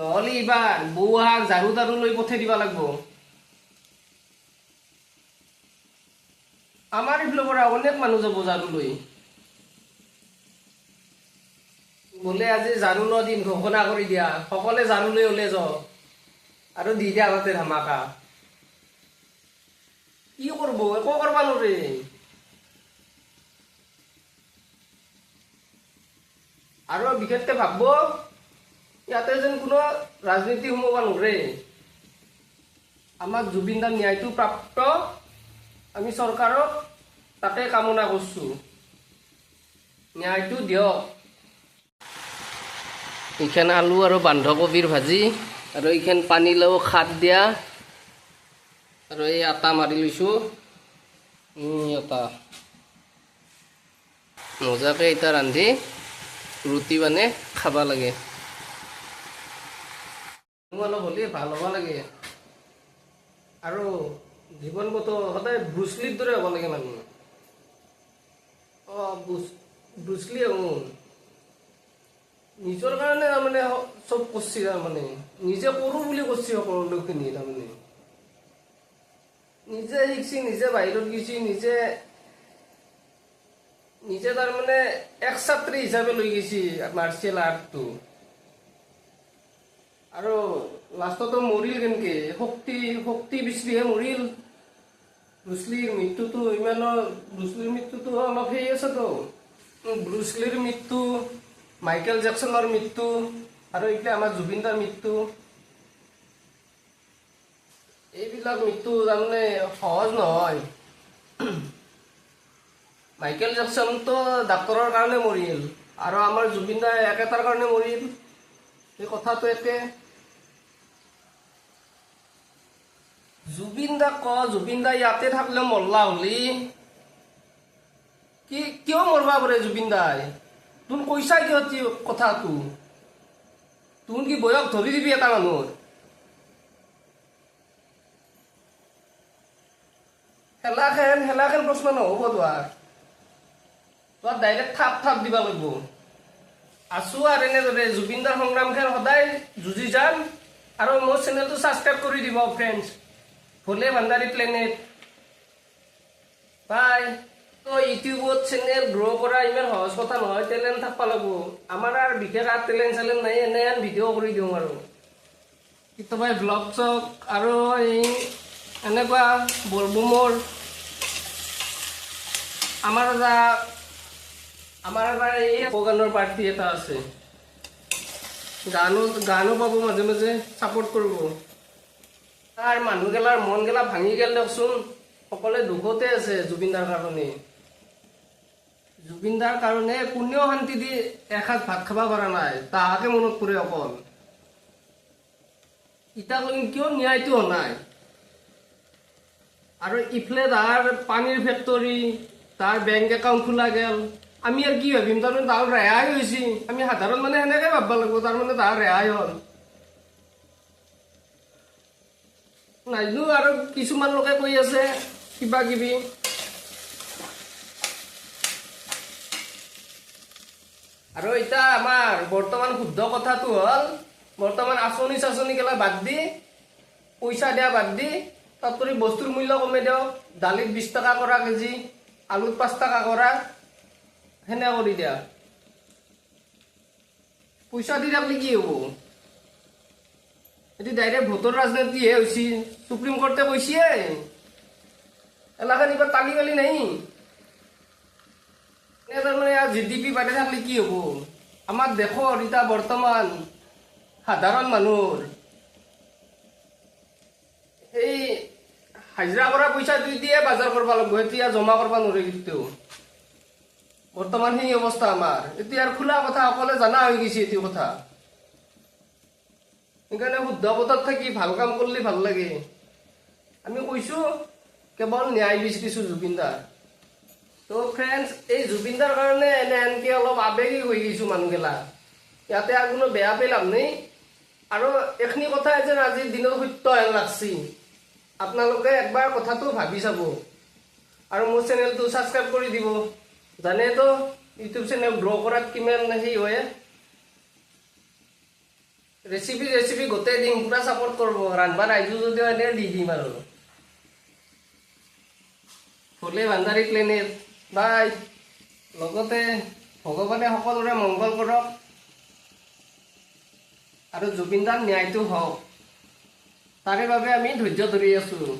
নহ'লে এইবাৰ বৌহাক ঝাৰু তাৰু লৈ পঠাই দিব লাগিব। আমাৰ এইফালৰ পৰা অনেক মানুহ যাব ঝাৰু লৈ। বোলে আজি ঝাৰু ন দিন ঘোষণা কৰি দিয়া, সকলোৱে ঝাৰু লৈ ওলাই যাওঁ আৰু দি দিয়া আগতে ধামাকা। কি কৰিব, একো কৰিব নোৱাৰে। আৰু বিশেষকৈ ভাবব ইয়াতে যেন কোনো ৰাজনীতি সোমাব নোৱাৰে। আমাক জুবিন দাৰ ন্যায়টো প্ৰাপ্ত, আমি চৰকাৰক তাকে কামনা কৰিছোঁ, ন্যায়টো দিয়ক। এইখান আলু আৰু বন্ধাকবিৰ ভাজি, আৰু এইখান পানীলাও খাৰ দিয়া, আৰু এই আটা মাৰি লৈছোঁ। আটা মজাকৈ এটা ৰান্ধি ৰুটি মানে খাব লাগে। অলপ হ'লে ভাল হ'ব লাগে। আৰু জীৱনগত সদায় ব্ৰুচলিৰ দৰে হ'ব লাগে মানুহ। ব্ৰুচলি নিজৰ কাৰণে তাৰমানে চব কৰিছে, তাৰমানে নিজে কৰোঁ বুলি কৰিছে সকলোখিনি। তাৰমানে নিজে শিকছি, নিজে বাহিৰত গৈছি, নিজে তাৰমানে এক ছাত্ৰী হিচাপে লৈ গৈছি মাৰ্চিয়েল আৰ্টটো। আৰু লাষ্টতো মৰিল কেনেকে, শক্তি বিচাৰিহে মৰিল। ব্ৰুচলিৰ মৃত্যুটো অলপ সেই আছেতো। ব্ৰুচলিৰ মৃত্যু, মাইকেল জেকচনৰ মৃত্যু, আৰু এতিয়া আমাৰ জুবিন দাৰ মৃত্যু, এইবিলাক মৃত্যু তাৰমানে সহজ নহয়। মাইকেল জেকচনতো ডাক্তৰৰ কাৰণে মৰিল, আৰু আমাৰ জুবিন দাই একেটাৰ কাৰণে মৰিল। সেই কথাটো একে। জুবিন দা ইয়াতে থাকিলে মৰলা হ'লি কিয় মৰবা পাৰে জুবিন দাই? তোন কৈছা কিয় কথাটো? তোন কি বয়স ধৰি দিবি এটা মানুহৰ? খেলাখেন প্ৰশ্ন নহ'ব তোৰ ডাইৰেক্ট থাপ দিবা লাগিব। আছো আৰু এনেদৰে জুবিন দাৰ সংগ্ৰামখন সদায় যুঁজি যাম। আৰু মোৰ চেনেলটো ছাবস্ক্ৰাইব কৰি দিব ফ্ৰেণ্ডছ। ভোলে ভাণ্ডাৰী প্লেনেট। বাই। ইউটিউবত চেনেল গ্ৰ' কৰা ইমান সহজ কথা নহয়, টেলেণ্ট থাকিব লাগিব। আমাৰ আৰু বিশেষ টেলেণ্ট নাই, এনে ভিডিঅ' কৰি দিওঁ আৰু কেতিয়াবা ব্লগ চগ, আৰু এই এনেকুৱা বলবুমৰ আমাৰ এই গানৰ পাৰ্টি এটা আছে। গানো পাব মাজে মাজে, ছাপোৰ্ট কৰিব। তাৰ মানুহগেলাৰ মন গেলা ভাঙি গেল দিয়কচোন। সকলোৱে দুখতে আছে জুবিন দাৰ কাৰণে। জুবিন দাৰ কাৰণে কোনেও শান্তি দি এসাঁজ ভাত খাব পৰা নাই, তাহাকে মনত পৰে অকল। ইটালৈকে কিয় ন্যায়টো হোৱা নাই? আৰু ইফালে তাৰ পানীৰ ফেক্টৰী, তাৰ বেংক একাউণ্ট খোলা গেল। আমি আৰু কি ভাবিম? তাৰমানে তাৰ ৰেহাই হৈছে। আমি সাধাৰণ মানে সেনেকে ভাবিব লাগিব, তাৰমানে তাৰ ৰেহাই হ'ল। নাজানো, আৰু কিছুমান লোকে কৈ আছে কিবা কিবি। আৰু এতিয়া আমাৰ বৰ্তমান শুদ্ধ কথাটো হ'ল, বৰ্তমান আঁচনি গেলা বাদ দি, পইচা দিয়া বাদ দি, তাতকৈ বস্তুৰ মূল্য কমাই দিয়ক। দালিত 20 টকা কৰা কেজি, আলুত 5 টকা কৰা, সেনে কৰি দিয়া। পইচা দি থাকিলে কি হ'ব? এইটো ডাইৰেক্ট ভোটৰ ৰাজনীতিহে হৈছে। সুপ্ৰিম কোৰ্টে কৈছে এলাকাত এইবাৰ টালি গালি নাই। তাৰমানে GDP বাঢ়ি থাকিলে কি হ'ব? আমাৰ দেশৰ এতিয়া বৰ্তমান সাধাৰণ মানুহৰ এই হাজিৰা কৰা পইচা দিয়ে বজাৰ কৰিব লাগিব, এতিয়া জমা কৰিব নোৱাৰে। কিন্তু বৰ্তমান সেই অৱস্থা আমাৰ। এতিয়া খোলা কথা সকলোৱে জনা হৈ গৈছে এইটো কথা। সেইকাৰণে শুদ্ধ পথত থাকি ভাল কাম কৰিলে ভাল লাগে। আমি কৈছোঁ কেৱল ন্যায় বিচাৰিছোঁ জুবিন দাৰ। তো ফ্ৰেণ্ডছ, এই জুবিন দাৰ কাৰণে এনেকৈ অলপ আৱেগিক হৈ গৈছোঁ মানুহগিলা। ইয়াতে আৰু কোনো বেয়া পাই লাভ নাই। আৰু এইখিনি কথা যেন আজিৰ দিনত সত্য হেন লাগছি। আপোনালোকে একবাৰ কথাটো ভাবি চাব, আৰু মোৰ চেনেলটো ছাবস্ক্ৰাইব কৰি দিব। জানেতো ইউটিউব চেনেল গ্ৰ' কৰাত কিমান সেই হয়। ৰেচিপি গোটেই দিম, পুৰা ছাপোৰ্ট কৰিব। ৰান্ধবা নাইজো যদিও এনে দি দিম আৰু। ভোলে ভাণ্ডাৰী প্লেনেট বাই। লগতে ভগৱানে সকলোৰে মংগল কৰক আৰু জুবিনদাৰ ন্যায়টো হওক, তাৰে বাবে আমি ধৈৰ্য ধৰি আছোঁ।